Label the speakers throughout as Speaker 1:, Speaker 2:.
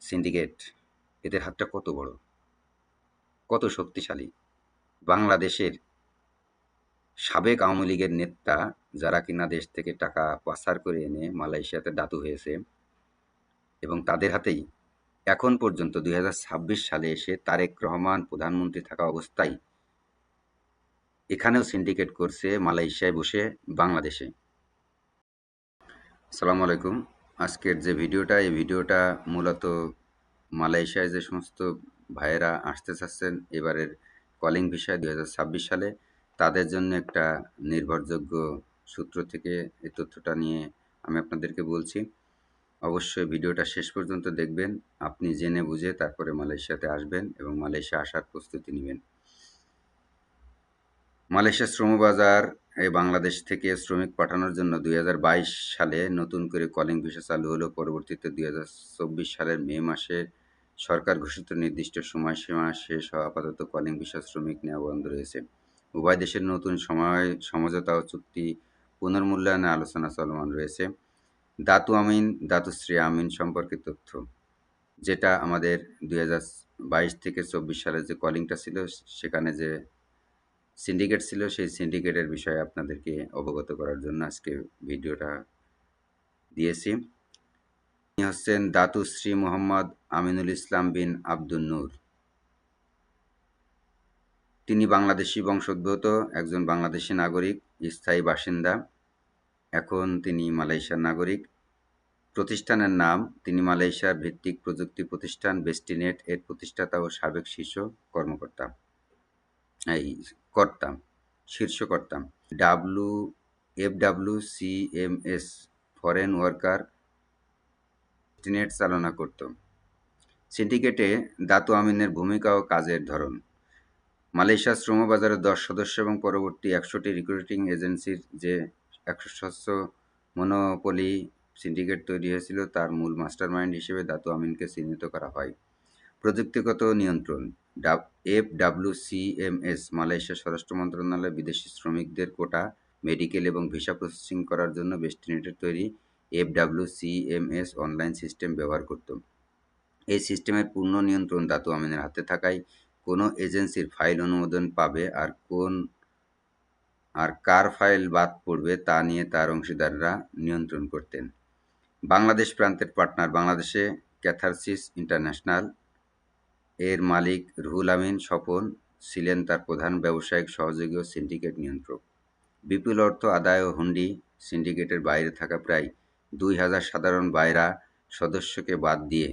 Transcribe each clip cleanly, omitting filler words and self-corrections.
Speaker 1: Syndicate এদের হাতটা কত বড়, কত শক্তিশালী। বাংলাদেশের সাবেক আওয়ামী লীগের নেতা যারা কিনা দেশ থেকে টাকা পাচার করে এনে মালয়েশিয়াতে দাতু হয়েছে এবং তাদের হাতেই এখন পর্যন্ত ২০২৬ সালে এসে তারেক রহমান প্রধানমন্ত্রী থাকা অবস্থায় এখানেও সিন্ডিকেট করছে মালয়েশিয়ায় বসে বাংলাদেশে। আসসালামু আলাইকুম। আজকের যে ভিডিওটা, এই ভিডিওটা মূলত মালয়েশিয়ায় যে সমস্ত ভাইয়েরা আসতে চাচ্ছেন এবারের কলিং ভিসায় ২০২৬ সালে, তাদের জন্য একটা নির্ভরযোগ্য সূত্র থেকে এই তথ্যটা নিয়ে আমি আপনাদেরকে বলছি। অবশ্যই ভিডিওটা শেষ পর্যন্ত দেখবেন। আপনি জেনে বুঝে তারপরে মালয়েশিয়াতে আসবেন এবং মালয়েশিয়া আসার প্রস্তুতি নেবেন। মালয়েশিয়ার শ্রমবাজার বাংলাদেশ থেকে শ্রমিক পাঠানোর জন্য ২০২২ সালে নতুন করে কলিং ভিসা চালু হলেও পরবর্তীতে ২০২৪ সালের মে মাসে সরকার ঘোষিত নির্দিষ্ট সময়সীমা শেষ হওয়া আপাতত কলিং ভিসা শ্রমিক নেওয়া বন্ধ রয়েছে। উভয় দেশের নতুন সমঝোতা ও চুক্তি পুনর্মূল্যায়নে আলোচনা চলমান রয়েছে। দাতু আমিন, দাতুশ্রী আমিন সম্পর্কে তথ্য, যেটা আমাদের ২০২২ থেকে ২৪ সালে যে কলিংটা ছিল সেখানে যে সিন্ডিকেট ছিল, সেই সিন্ডিকেটের বিষয়ে আপনাদেরকে অবগত করার জন্য আজকে ভিডিওটা দিয়েছি। তিনি হচ্ছেন দাতুশ্রী মোহাম্মদ আমিনুল ইসলাম বিন আব্দুন নূর। তিনি বাংলাদেশি বংশোদ্ভূত একজন বাংলাদেশি নাগরিক, স্থায়ী বাসিন্দা। এখন তিনি মালয়েশিয়ার নাগরিক। প্রতিষ্ঠানের নাম, তিনি মালয়েশিয়ার ভিত্তিক প্রযুক্তি প্রতিষ্ঠান বেস্টিনেট এর প্রতিষ্ঠাতা ও সাবেক শীর্ষ কর্মকর্তা। শীর্ষকর্তা FWCMS ফরেন ওয়ার্কার বেস্টিনেট চালনা করত। সিন্ডিকেটে দাতু আমিনের ভূমিকা ও কাজের ধরন। মালয়েশিয়ার শ্রমবাজারের ১০ সদস্য এবং পরবর্তী ১০০টি রিক্রুটিং এজেন্সির যে ১০০ সদস্য মনোপলি সিন্ডিকেট তৈরি হয়েছিল, তার মূল মাস্টারমাইন্ড হিসেবে দাতু আমিনকে চিহ্নিত করা হয়। প্রযুক্তিগত নিয়ন্ত্রণ। FWCMS মালয়েশিয়া স্বরাষ্ট্র মন্ত্রণালয় বিদেশি শ্রমিকদের কোটা, মেডিকেল এবং ভিসা প্রসেসিং করার জন্য বেস্টিনেটের তৈরি FWCMS অনলাইন সিস্টেম ব্যবহার করত। এই সিস্টেমের পূর্ণ নিয়ন্ত্রণ দাতু আমিনের হাতে থাকায় কোনো এজেন্সির ফাইল অনুমোদন পাবে আর কার ফাইল বাদ পড়বে তা নিয়ে তার অংশীদাররা নিয়ন্ত্রণ করতেন। বাংলাদেশ প্রান্তের পার্টনার বাংলাদেশে ক্যাথারসিস ইন্টারন্যাশনাল এর মালিক রুহুল আমিন স্বপন ছিলেন তার প্রধান ব্যবসায়িক সহযোগী ও সিন্ডিকেট নিয়ন্ত্রক। বিপুল অর্থ আদায় ও হুন্ডি। সিন্ডিকেটের বাইরে থাকা প্রায় ২,০০০ সাধারণ বাইরা সদস্যকে বাদ দিয়ে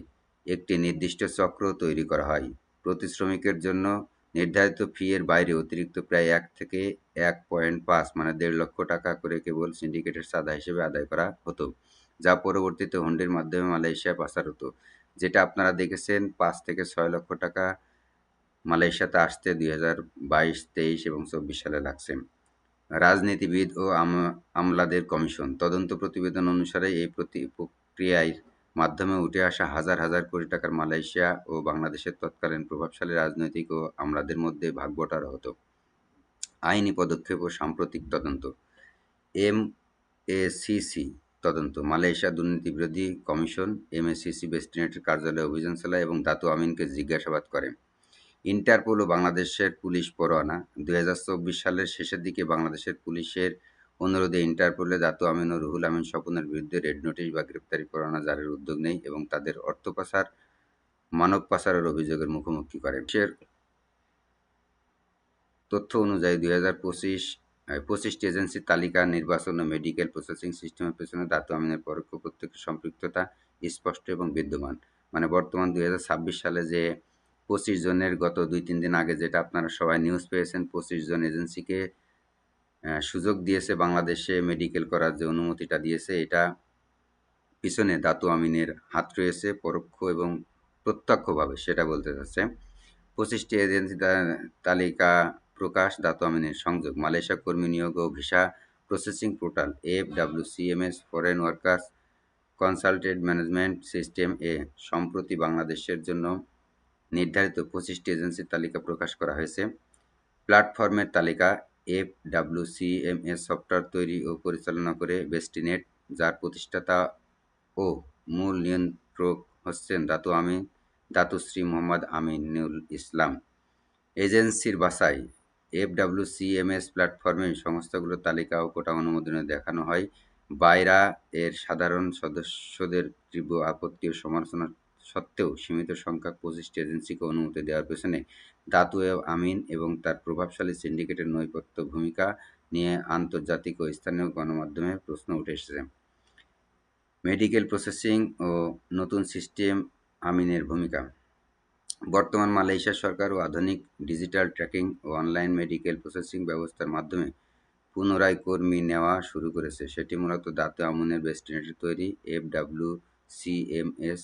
Speaker 1: একটি নির্দিষ্ট চক্র তৈরি করা হয়। প্রতি শ্রমিকের জন্য নির্ধারিত ফি এর বাইরে অতিরিক্ত প্রায় ১ থেকে ১.৫ মানে ১.৫ লক্ষ টাকা করে কেবল সিন্ডিকেটের চাঁদা হিসেবে আদায় করা হতো, যা পরবর্তীতে হুন্ডির মাধ্যমে মালয়েশিয়ায় পাচার হতো। যেটা আপনারা দেখেছেন ৫ থেকে ৬ লক্ষ টাকা মালয়েশিয়াতে আসতে ২০২২, ২৩ এবং ২৪ সালে লাগছে। রাজনীতিবিদ ও আমলাদের কমিশন। তদন্ত প্রতিবেদন অনুসারে এই প্রক্রিয়ার মাধ্যমে উঠে আসা হাজার হাজার কোটি টাকার মালয়েশিয়া ও বাংলাদেশের তৎকালীন প্রভাবশালী রাজনৈতিক ও আমলাদের মধ্যে ভাগবটারা হতো। আইনি পদক্ষেপ ও সাম্প্রতিক তদন্ত। MACC তদন্ত। মালয়েশিয়া দুর্নীতিবিরোধী কমিশন MACC বেস্টিনেটের কার্যালয়ে অভিযান চালায় এবং দাতু আমিনকে জিজ্ঞাসাবাদ করে। ইন্টারপোল ও বাংলাদেশের পুলিশ পরোয়ানা। ২০২৪ সালের শেষের দিকে বাংলাদেশের পুলিশের অনুরোধে ইন্টারপোলে দাতু আমিন ও রুহুল আমিন স্বপনের বিরুদ্ধে রেড নোটিশ বা গ্রেপ্তারি পরোয়ানা জারির উদ্যোগ নেয় এবং তাদের অর্থ পাচার, মানব পাচারের অভিযোগের মুখোমুখি করে। তথ্য অনুযায়ী ২০২৫টি এজেন্সির তালিকা, নির্বাচন ও মেডিকেল প্রসেসিং সিস্টেমের পেছনে দাতু আমিনের পরোক্ষ প্রত্যক্ষ সম্পৃক্ততা স্পষ্ট এবং বিদ্যমান। মানে বর্তমান ২০২৬ সালে যে ২৫ জনের গত ২-৩ দিন আগে যেটা আপনারা সবাই নিউজ পেয়েছেন, ২৫ জন এজেন্সিকে সুযোগ দিয়েছে বাংলাদেশে মেডিকেল করার যে অনুমতিটা দিয়েছে, এটা পিছনে দাতু আমিনের হাত রয়েছে পরোক্ষ এবং প্রত্যক্ষভাবে, সেটা বলতে চাচ্ছে। ২৫টি এজেন্সি তালিকা প্রকাশ, দাতু আমিনের সংযোগ। মালয়েশিয়া কর্মী নিয়োগ ও visa processing portal FWCMS foreign workers consultant management system সম্প্রতি বাংলাদেশের জন্য নির্ধারিত ২৫টি এজেন্সির তালিকা প্রকাশ করা হয়েছে। প্ল্যাটফর্মের তালিকা। FWCMS সফটওয়্যার তৈরি ও পরিচালনা করে বেস্টিনেট, যার প্রতিষ্ঠাতা ও মূল নিয়ন্ত্রক হচ্ছেন দাতুশ্রী মোহাম্মদ আমিনুল ইসলাম। এজেন্সির বাছাই, এফডব্লিউসিএমএস প্ল্যাটফর্মে সংস্থাগুলোর তালিকা ও কোটা অনুমোদনে দেখানো হয়, বায়রা এর সাধারণ সদস্যদের তীব্র আপত্তি ও সমালোচনা সত্ত্বেও সীমিত সংখ্যক 25টি এজেন্সিকে অনুমতি দেওয়ার পেছনে দাতু আমিন এবং তার প্রভাবশালী সিন্ডিকেটের নৈপথ্য ভূমিকা নিয়ে আন্তর্জাতিক ও স্থানীয় গণমাধ্যমে প্রশ্ন উঠে এসেছে। মেডিকেল প্রসেসিং ও নতুন সিস্টেম আমিনের ভূমিকা। বর্তমান মালয়েশিয়া সরকার ও আধুনিক ডিজিটাল ট্র্যাকিং ও অনলাইন মেডিকেল প্রসেসিং ব্যবস্থার মাধ্যমে পুনরায় কর্মী নেওয়া শুরু করেছে। সেটি মূলত দাতু আমিনের বেস্টিনেটের তৈরি এফডব্লিউসিএমএস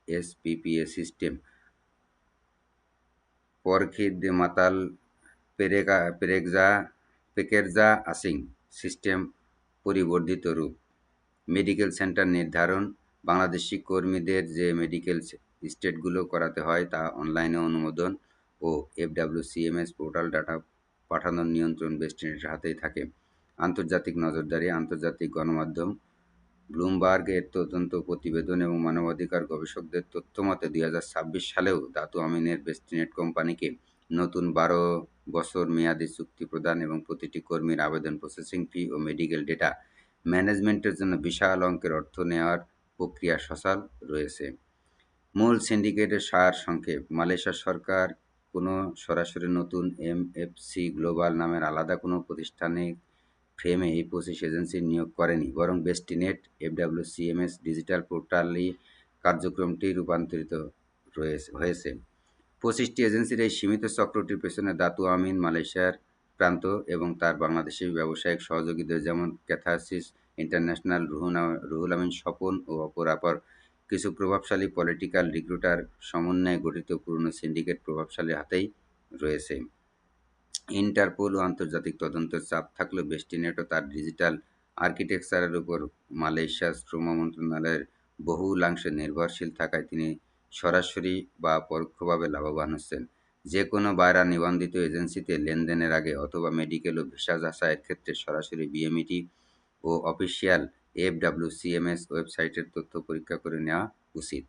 Speaker 1: এসপিপিএ সিস্টেম, পরখিদমাতাল পেকেরজা আসিং সিস্টেম পরিবর্ধিত রূপ। মেডিকেল সেন্টার নির্ধারণ, বাংলাদেশি কর্মীদের যে মেডিকেল স্টেটগুলো করাতে হয় তা অনলাইনে অনুমোদন ও এফডব্লিউসিএমএস পোর্টাল ডাটা পাঠানোর নিয়ন্ত্রণ বেস্টিনেটের হাতেই থাকে। আন্তর্জাতিক নজরদারি, আন্তর্জাতিক গণমাধ্যম ব্লুমবার্গ এর তদন্ত প্রতিবেদন এবং মানবাধিকার গবেষকদের তথ্যমতে 2026 সালেও দাতু আমিনের বেস্টিনেট কোম্পানিকে নতুন 12 বছর মেয়াদি চুক্তি প্রদান এবং প্রতিটি কর্মীর আবেদন প্রসেসিং ফি ও মেডিকেল ডেটা ম্যানেজমেন্টের জন্য বিশাল অঙ্কের অর্থ নেওয়ার প্রক্রিয়া সচল রয়েছে। মূল সিন্ডিকেটের সারসংক্ষেপ, মালয়েশিয়া সরকার কোনো সরাসরি নতুন এমএফসি গ্লোবাল নামের আলাদা কোনো প্রাতিষ্ঠানিক ফ্রেমে এই 25 এজেন্সি নিয়োগ করেনি, বরং বেস্টিনেট এফডব্লিউসিএমএস ডিজিটাল পোর্টালই কার্যক্রমটি রূপান্তরিত হয়েছে। 25টি এজেন্সির এই সীমিত চক্রটির পেছনে দাতু আমিন মালয়েশিয়ার প্রান্ত এবং তার বাংলাদেশি ব্যবসায়িক সহযোগীদের যেমন ক্যাথারসিস ইন্টারন্যাশনাল, রুহুল আমিন স্বপন ও অপরাপর কিছু প্রভাবশালী পলিটিক্যাল রিক্রুটার সমন্বয়ে গঠিত পুরনো সিন্ডিকেট প্রভাবশালী হাতেই রয়েছে। ইন্টারপোল ও আন্তর্জাতিক তদন্তের চাপ থাকলেও বেস্টিনেট ও তার ডিজিটাল আর্কিটেকচারের উপর মালয়েশিয়ার শ্রম মন্ত্রণালয়ের বহুলাংশে নির্ভরশীল থাকায় তিনি সরাসরি বা পরোক্ষভাবে লাভবান হচ্ছেন। যে কোনো বায়রা নিবন্ধিত এজেন্সিতে লেনদেনের আগে অথবা মেডিকেল ও ভিসা যাচাইয়ের ক্ষেত্রে সরাসরি বিএমইটি ও অফিসিয়াল এফডব্লিউসিএমএস ওয়েবসাইটের তথ্য পরীক্ষা করে নেওয়া উচিত।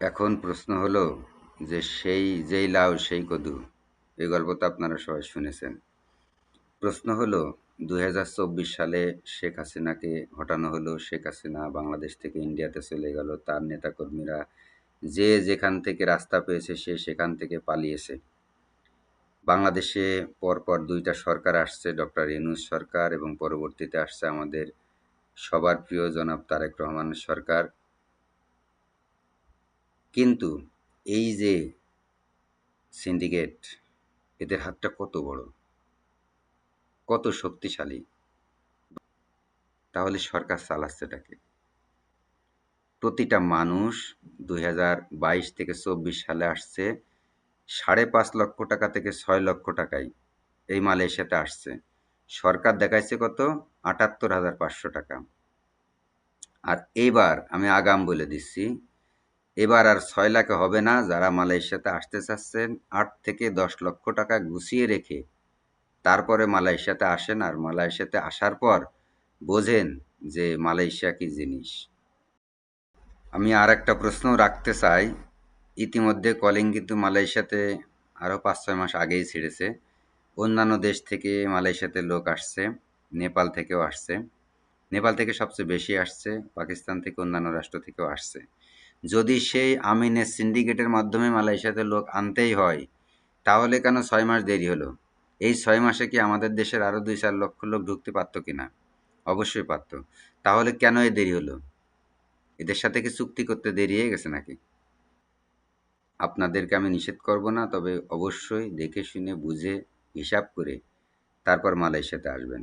Speaker 1: এখন প্রশ্ন হলো যে যেই লাউ সেই কদু, এই গল্প তো আপনারা সবাই শুনেছেন। প্রশ্ন হলো 2024 সালে শেখ হাসিনাকে হটানো হলো, শেখ হাসিনা বাংলাদেশ থেকে ইন্ডিয়াতে চলে গেল, তার নেতাকর্মীরা যে যেখান থেকে রাস্তা পেয়েছে সে সেখান থেকে পালিয়েছে। বাংলাদেশে পরপর 2টা সরকার আসছে, ডক্টর ইউনূস সরকার এবং পরবর্তীতে আসছে আমাদের সবার প্রিয় জনাব তারেক রহমানের সরকার। কিন্তু এই যে সিন্ডিকেট, এদের হাতটা কত বড়, কত শক্তিশালী, তাহলে সরকার চালাচ্ছেটাকে? প্রতিটা মানুষ 2022 থেকে 24 সালে আসছে 5.5 লক্ষ টাকা থেকে 6 লক্ষ টাকায় এই মালয়েশিয়াতে আসছে। সরকার দেখাইছে কত? 78,500 টাকা। আর এইবার আমি আগাম বলে দিচ্ছি, এবার আর 6 লাখে হবে না। যারা মালয়েশিয়াতে আসতে চাচ্ছেন 8 থেকে 10 লক্ষ টাকা গুছিয়ে রেখে তারপরে মালয়েশিয়াতে আসেন, আর মালয়েশিয়াতে আসার পর বোঝেন যে মালয়েশিয়া কি জিনিস। আমি আর একটা প্রশ্ন রাখতে চাই। ইতিমধ্যে কলিং কিন্তু মালয়েশিয়াতে আরও 5-6 মাস আগেই ছেড়েছে। অন্যান্য দেশ থেকে মালয়েশিয়াতে লোক আসছে, নেপাল থেকেও আসছে। নেপাল থেকে সবচেয়ে বেশি আসছে, পাকিস্তান থেকে অন্যান্য রাষ্ট্র থেকেও আসছে। যদি সেই আমিনের সিন্ডিকেটের মাধ্যমে মালয়েশিয়াতে লোক আনতেই হয়, তাহলে কেন 6 মাস দেরি হলো? এই 6 মাসে কি আমাদের দেশের আরও 2-4 লক্ষ লোক ঢুকতে পারতো কিনা? অবশ্যই পারতো। তাহলে কেন এই দেরি হলো? এদের সাথে কি চুক্তি করতে দেরি হয়ে গেছে নাকি? আপনাদেরকে আমি নিষেধ করব না, তবে অবশ্যই দেখে শুনে বুঝে হিসাব করে তারপর মালয়েশিয়াতে আসবেন।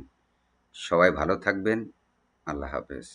Speaker 1: সবাই ভালো থাকবেন। আল্লাহ হাফেজ।